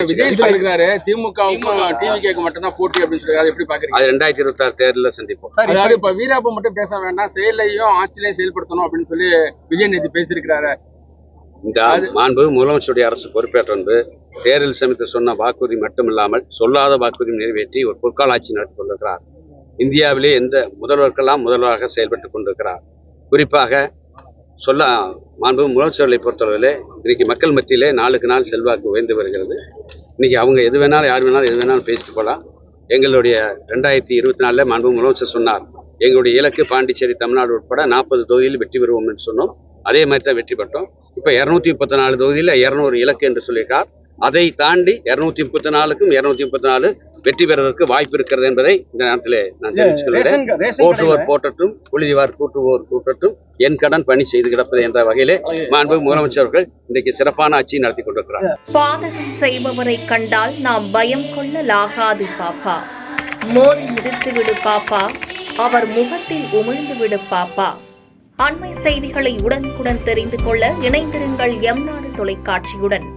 விஜய் சொல்லிருக்காரு திமுகவுக்கும் டிவிகேக்கு மட்டும் தான் போட்டி அப்படின்னு சொல்லி எப்படி பாக்குறீங்க? அது 2026 தேர்தலில் சந்திப்போம். அதாவது இப்ப வீராப்ப மட்டும் பேச வேண்டாம், செயலையும் ஆட்சியிலையும் செயல்படுத்தணும் அப்படின்னு சொல்லி விஜய் நேற்று பேசியிருக்கிறாரு. இந்த மாண்பு முதலமைச்சருடைய அரசு பொறுப்பேற்ற வந்து தேர்தல் சமயத்தில் சொன்ன வாக்குறுதி மட்டுமில்லாமல் சொல்லாத வாக்குறுதி நிறைவேற்றி ஒரு பொற்கால ஆட்சி நடத்தி கொண்டிருக்கிறார். இந்தியாவிலே எந்த முதல்வருக்கெல்லாம் முதல்வராக செயல்பட்டுக் கொண்டிருக்கிறார். குறிப்பாக மாண்பு முதலமைச்சர்களை பொறுத்தளவில் இன்னைக்கு மக்கள் மத்தியிலே நாளுக்கு நாள் செல்வாக்கு உயர்ந்து வருகிறது. இன்னைக்கு அவங்க எது வேணாலும் யார் வேணாலும் எது வேணாலும் பேசிட்டு போகலாம். எங்களுடைய 2024 மாண்பு முதலமைச்சர் சொன்னார், எங்களுடைய இலக்கு பாண்டிச்சேரி தமிழ்நாடு உட்பட 40 தொகுதியில் வெற்றி பெறுவோம் என்று சொன்னோம். அதே மாதிரி தான் வெற்றி பெற்றோம். இப்போ 234 தொகுதியில் 200 இலக்கு என்று சொல்லியிருக்கார். அதை தாண்டி 234க்கும் 234 வெற்றி பெறுவதற்கு வாய்ப்பு இருக்கிறது என்பதை இந்த நேரத்தில் நான் தெரிவித்துக்கொள்கிறேன். போற்றுவோர் போற்றட்டும், புழுதிவார் கூட்டுவோர் கூட்டட்டும், என் கடன் பணி செய்து கிடப்பது என்ற வகையிலே மாண்பு முதலமைச்சர்கள் இன்றைக்கு சிறப்பான ஆட்சி நடத்தி கொண்டிருக்கிறார். பாதகம் செய்பவரை கண்டால் நாம் பயம் கொள்ளலாகாது பாப்பா, மோதி மிதித்து விடு பாப்பா, அவர் முகத்தில் உமிழ்ந்து விடு பாப்பா. அண்மை செய்திகளை உடனுக்குடன் தெரிந்து கொள்ள இணைந்திருங்கள் எம் நாடு தொலைக்காட்சியுடன்.